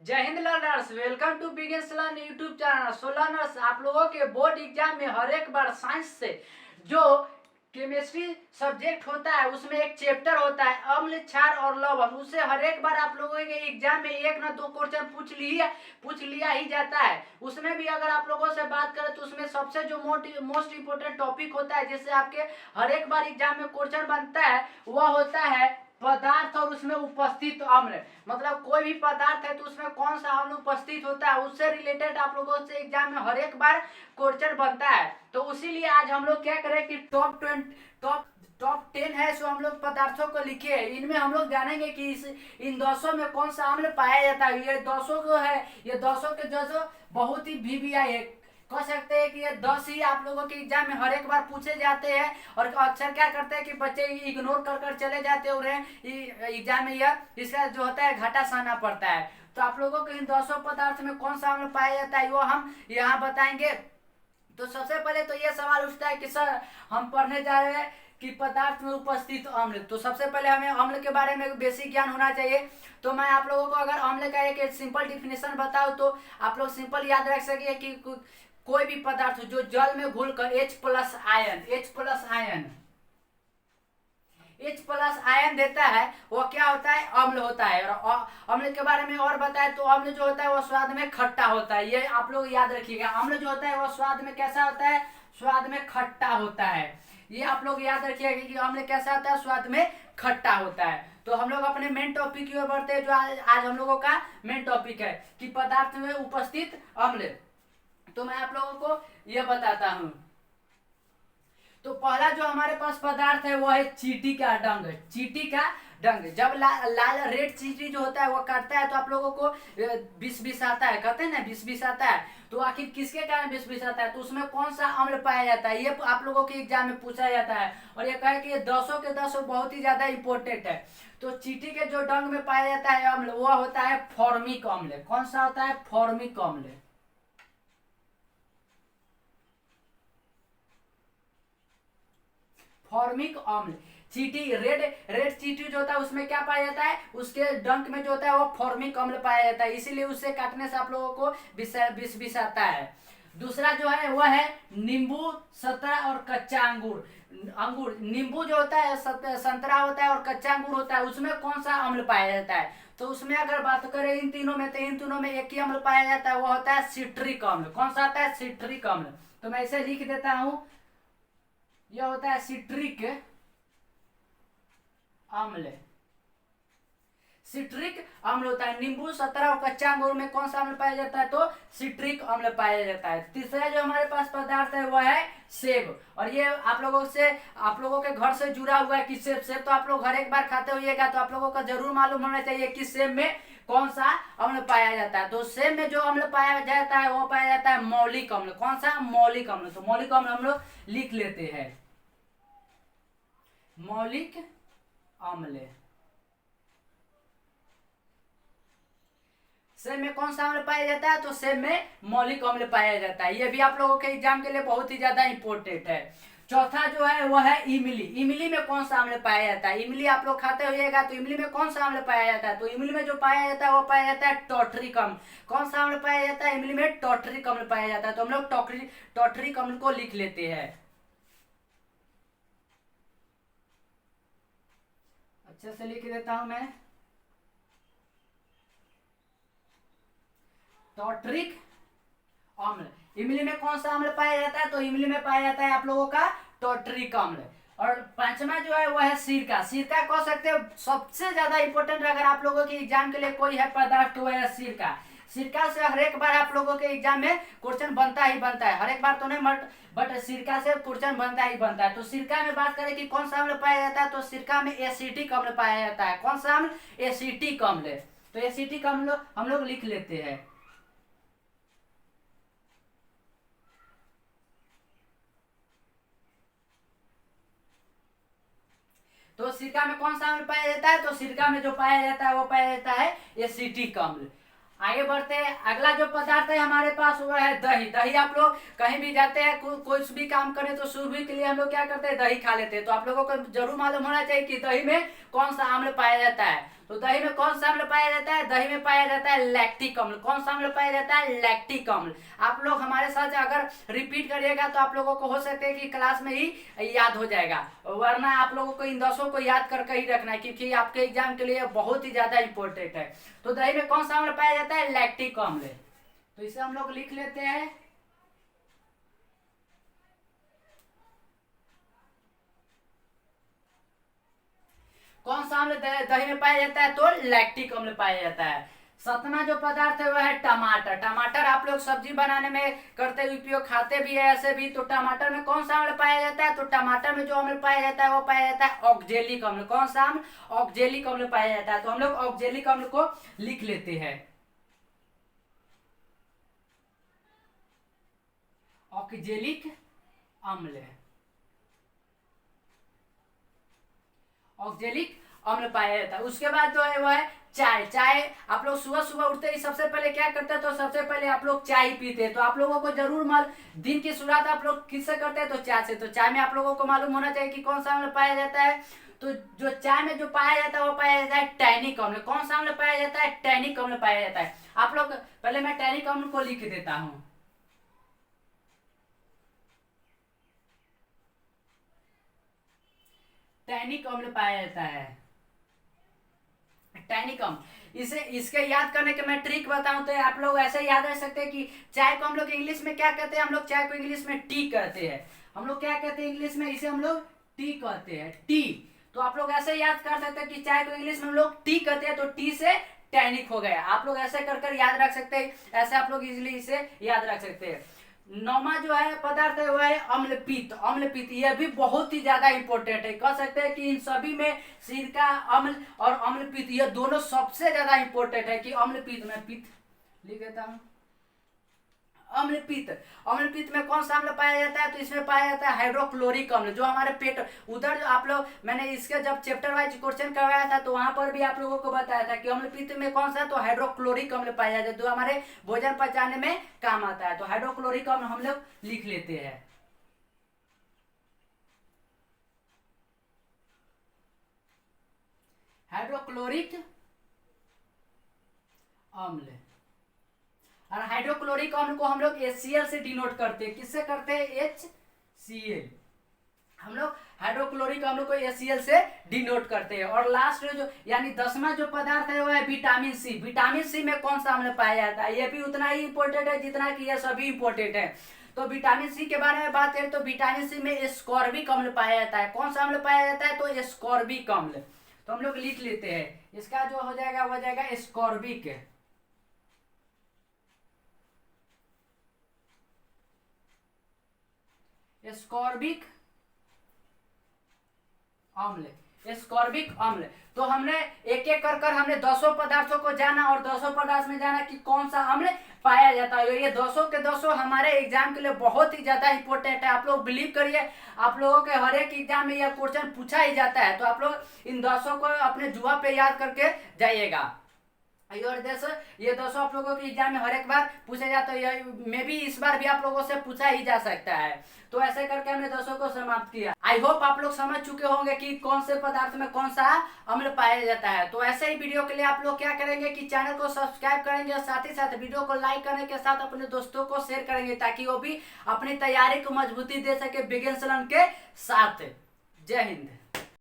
जय हिंद learners, welcome to beginners learn YouTube channel. So learners, आप लोगों के बोर्ड एग्जाम में हर एक बार साइंस से जो केमिस्ट्री सब्जेक्ट होता है उसमें एक चैप्टर होता है अम्ल, क्षार और लवण। उससे हर एक बार आप लोगों के एग्जाम में एक ना दो क्वेश्चन पूछ लिया ही जाता है। उसमें भी अगर आप लोगों से बात करें तो उसमें सबसे जो मोस्ट इंपोर्टेंट टॉपिक होता है जिससे आपके हर एक बार एग्जाम में क्वेश्चन बनता है वह होता है पदार्थ और उसमें उपस्थित अम्ल। मतलब कोई भी पदार्थ है तो उसमें कौन सा अम्ल उपस्थित होता है उससे रिलेटेड आप लोगों से एग्जाम में हर एक बार क्वेश्चन बनता है। तो इसीलिए आज हम लोग क्या करें कि टॉप 10 है सो हम लोग पदार्थों को लिखे हैं। इनमें हम लोग जानेंगे कि इन 200 में कौन सा अम्ल पाया जाता है। ये 200 जो है ये 200 के जो बहुत ही वीवीआई है, कह सकते हैं कि ये 10 ही आप लोगों के एग्जाम में हर एक बार पूछे जाते हैं। और अक्सर क्या करते हैं कि बच्चे इग्नोर कर चले जाते हो रहे एग्जाम में, यह इसका जो होता है घाटा सहना पड़ता है। तो आप लोगों को इन 200 पदार्थ में कौन सा अम्ल पाया जाता है वो हम यहाँ बताएंगे। तो सबसे पहले तो ये सवाल उठता है कि सर हम पढ़ने जा रहे हैं कि पदार्थ में उपस्थित अम्ल, तो सबसे पहले हमें अम्ल के बारे में बेसिक ज्ञान होना चाहिए। तो मैं आप लोगों को अगर अम्ल का एक सिंपल डिफिनेशन बताऊं तो आप लोग सिंपल याद रख सकिए कि कोई भी पदार्थ जो जल में घुलकर H प्लस आयन देता है वो क्या होता है, अम्ल होता है। और अम्ल के बारे में और बताए तो अम्ल जो होता है वो स्वाद में खट्टा होता है। ये आप लोग याद रखिएगा, अम्ल जो होता है वो स्वाद में कैसा होता है, स्वाद में खट्टा होता है। ये आप लोग याद रखिएगा कि अम्ल कैसा होता है, स्वाद में खट्टा होता है। तो हम लोग अपने मेन टॉपिक की ओर बढ़ते हैं जो आज हम लोगों का मेन टॉपिक है कि पदार्थ में उपस्थित अम्ल। तो मैं आप लोगों को यह बताता हूं। तो पहला जो हमारे पास पदार्थ है वो है चींटी का डंग। चींटी का डंग जब लाल रेड चींटी जो होता है वो काटता है तो आप लोगों को विष आता है, कहते हैं ना विष आता है। तो आखिर किसके कारण विष आता है, तो उसमें कौन सा अम्ल पाया जाता है ये आप लोगों के एग्जाम में पूछा जाता है। और ये कहे कि ये 200 के 200 बहुत ही ज्यादा इंपॉर्टेंट है। तो चींटी के जो डंग में पाया जाता है अम्ल वो होता है फॉर्मिक अम्ल। कौन सा होता है, फॉर्मिक अम्ल। फॉर्मिक अम्ल चींटी रेड चींटी जो होता है उसमें क्या पाया जाता है, उसके डंक में जो होता है वो फॉर्मिक अम्ल पाया जाता है, इसीलिए उससे काटने से आप लोगों को विष आता है। दूसरा जो है वह है नींबू, संतरा और कच्चा अंगूर। अंगूर नींबू जो होता है, संतरा होता है और कच्चा अंगूर होता है, उसमें कौन सा अम्ल पाया जाता है। तो उसमें अगर बात करें इन तीनों में तो इन तीनों में एक ही अम्ल पाया जाता है, वो होता है सिट्रिक अम्ल। कौन सा होता है, सिट्रिक अम्ल। तो मैं इसे लिख देता हूं, यह होता है सिट्रिक अम्ल। सिट्रिक अम्ल होता है नींबू, संतरा और कच्चा अंगूर में कौन सा अम्ल पाया जाता है, तो सिट्रिक अम्ल पाया जाता है। तीसरा जो हमारे पास पदार्थ है वह है सेब। और ये आप लोगों के घर से जुड़ा हुआ है कि सेब तो आप लोग हर एक बार खाते होइएगा, तो आप लोगों को जरूर मालूम होना चाहिए कि सेब में कौन सा अम्ल पाया जाता है। तो सेब में जो अम्ल पाया जाता है वो पाया जाता है मौलिक अम्ल। कौन सा, मौलिक अम्ल। तो मौलिक अम्ल हम लोग लिख लेते हैं, मौलिक अम्ल। सेब में कौन सा अम्ल पाया जाता है, तो सेब में मौलिक अम्ल पाया जाता है। यह भी आप लोगों के एग्जाम के लिए बहुत ही ज्यादा इंपॉर्टेंट है। चौथा जो है वो है इमली। इमली में कौन सा अम्ल पाया जाता है, इमली आप लोग खाते होइएगा, तो इमली में कौन सा अम्ल पाया जाता है, तो इमली में जो पाया जाता है वो पाया जाता है टॉट्रिक अम्ल। कौन सा अम्ल पाया जाता है, इमली में टॉट्रिक अम्ल पाया जाता है। तो हम लोग टॉट्रिक अम्ल को लिख लेते हैं। अच्छे से लिख देता हूं मैं, टॉट्रिक अम्ल। इमली में कौन सा अम्ल पाया जाता है, तो इमली में पाया जाता है आप लोगों का टॉट्रिक अम्ल। और पांचवा जो है वह है सिरका। सिरका कह सकते हो सबसे ज्यादा इंपॉर्टेंट अगर आप लोगों के एग्जाम के लिए कोई है पदार्थ तो वह है सिरका। सिरका से हर एक बार आप लोगों के एग्जाम में क्वेश्चन बनता ही बनता है, हर एक बार तो नहीं बट सिरका से क्वेश्चन बनता ही बनता है। तो सिरका में बात करें कि कौन सा अम्ल पाया जाता है, तो सिरका में एसिटिक अम्ल पाया जाता है। कौन सा अम्ल, एसिटिक अम्ल। तो एसिटिक अम्ल हम लोग लिख लेते हैं। तो सिरका में कौन सा अम्ल पाया जाता है, तो सिरका में जो पाया जाता है वो पाया जाता है एसिटिक अम्ल। आगे बढ़ते हैं, अगला जो पदार्थ है हमारे पास वो है दही। दही आप लोग कहीं भी जाते हैं, कोई भी काम करें तो सुबह के लिए हम लोग क्या करते हैं, दही खा लेते हैं। तो आप लोगों को जरूर मालूम होना चाहिए कि दही में कौन सा अम्ल पाया जाता है। तो दही में कौन सा अम्ल पाया जाता है? दही में पाया जाता है लैक्टिक अम्ल। कौन सा अम्ल पाया जाता है? लैक्टिक अम्ल। आप लोग हमारे साथ अगर रिपीट करिएगा तो आप लोगों को हो सकता है कि क्लास में ही याद हो जाएगा, वरना आप लोगों को इन 10 को याद करके ही रखना है, क्योंकि आपके एग्जाम के लिए बहुत ही ज्यादा इंपॉर्टेंट है। तो दही में कौन सा अम्ल पाया जाता है? लैक्टिक अम्ल। तो इसे हम लोग लिख लेते हैं। कौन सा अम्ल दही में पाया जाता है? तो लैक्टिक अम्ल पाया जाता है। 7वां जो पदार्थ है वह है टमाटर। टमाटर आप लोग सब्जी बनाने में करते उपयोग, खाते भी है ऐसे भी। तो टमाटर में कौन सा अम्ल पाया जाता है? तो टमाटर में जो अम्ल पाया जाता है वो पाया जाता है ऑक्जेलिक अम्ल। कौन सा अम्ल? ऑक्जेलिक अम्ल पाया जाता है। तो हम लोग ऑक्जेलिक अम्ल को लिख लेते हैं। ऑक्जेलिक अम्ल, ऑक्जेलिक अम्ल पाया जाता है। उसके बाद जो है वो है चाय। चाय आप लोग सुबह सुबह उठते ही सबसे पहले क्या करते हैं? तो सबसे पहले आप लोग चाय पीते हैं। तो आप लोगों को जरूर दिन की शुरुआत आप लोग किससे करते हैं? तो चाय से। तो चाय में आप लोगों को मालूम होना चाहिए कि कौन सा अम्ल पाया जाता है। तो जो चाय में जो पाया जाता है वो पाया जाता है टैनिक अम्ल। कौन सा अम्ल पाया जाता है? टैनिक अम्ल पाया जाता है। आप लोग पहले मैं टैनिक अम्ल को लिख देता हूँ। टैनिक अम्ल पाया जाता है, टैनिक अम्ल। इसे इसके याद करने के मैं ट्रिक बताऊं तो आप लोग ऐसे याद रख सकते हैं कि चाय को हम लोग इंग्लिश में क्या कहते हैं? हम लोग चाय को इंग्लिश में टी कहते हैं। हम लोग क्या कहते हैं इंग्लिश में? इसे हम लोग टी कहते हैं, टी। तो आप लोग ऐसे याद कर सकते हैं कि चाय को इंग्लिश में हम लोग टी कहते हैं, तो टी से टैनिक हो गया। आप लोग ऐसे कर कर याद रख सकते हैं, ऐसे आप लोग इजिली इसे याद रख सकते हैं। 9वां जो है पदार्थ है वह है अम्लपित्त। अम्लपित्त यह भी बहुत ही ज्यादा इंपॉर्टेंट है। कह सकते हैं कि इन सभी में सिरका अम्ल और अम्लपित्त यह दोनों सबसे ज्यादा इंपॉर्टेंट है। कि अम्लपित्त में पित्त लिख देता हूं। अम्लपित्त, अम्लपित्त में कौन सा अम्ल पाया जाता है? तो इसमें पाया जाता है हाइड्रोक्लोरिक अम्ल। जो हमारे पेट उधर जो आप लोग, मैंने इसके जब चैप्टर वाइज क्वेश्चन करवाया था तो वहां पर भी आप लोगों को बताया था कि अम्लपित्त में कौन सा? तो हाइड्रोक्लोरिक अम्ल पाया जाता है, जो हमारे भोजन पचाने में काम आता है। तो हाइड्रोक्लोरिक अम्ल हम लोग लिख लेते हैं। हाइड्रोक्लोरिक अम्ल। और हाइड्रोक्लोरिक अम्ल को हम लोग HCl से डिनोट करते हैं। किससे करते हैं? HCl। हम लोग हाइड्रोक्लोरिक अम्ल को HCl से डिनोट करते हैं। और लास्ट जो यानी 10वां जो पदार्थ है वो है विटामिन सी। विटामिन सी में कौन सा अम्ल पाया जाता है? ये भी उतना ही इंपॉर्टेंट है जितना कि ये सभी इंपॉर्टेंट है। तो विटामिन सी के बारे में बात करें तो विटामिन सी में एस्कॉर्बिक अम्ल पाया जाता है। कौन सा अम्ल पाया जाता है? तो एस्कॉर्बिक अम्ल। तो हम लोग लिख लेते हैं। इसका जो हो जाएगा वो जाएगा एस्कॉर्बिक, एस्कॉर्बिक अम्ल, एस्कॉर्बिक अम्ल। तो हमने एक एक कर कर हमने 10 पदार्थों को जाना और 10 पदार्थ में जाना कि कौन सा अम्ल पाया जाता है। ये 10 के 10 हमारे एग्जाम के लिए बहुत ही ज्यादा इंपॉर्टेंट है। आप लोग बिलीव करिए, आप लोगों के हर एक एग्जाम में यह क्वेश्चन पूछा ही जाता है। तो आप लोग इन 10 को अपने जुआ पे याद करके जाइएगा। और जैसे ये 200 आप लोगों के एग्जाम में हर एक बार पूछा जाता है, मे भी इस बार भी आप लोगों से पूछा ही जा सकता है। तो ऐसे करके हमने 200 को समाप्त किया। आई होप आप लोग समझ चुके होंगे कि कौन से पदार्थ में कौन सा अम्ल पाया जाता है। तो ऐसे ही वीडियो के लिए आप लोग क्या करेंगे कि चैनल को सब्सक्राइब करेंगे और साथ ही साथ वीडियो को लाइक करने के साथ अपने दोस्तों को शेयर करेंगे, ताकि वो भी अपनी तैयारी को मजबूती दे सके बिगिन सलन के साथ। जय हिंद।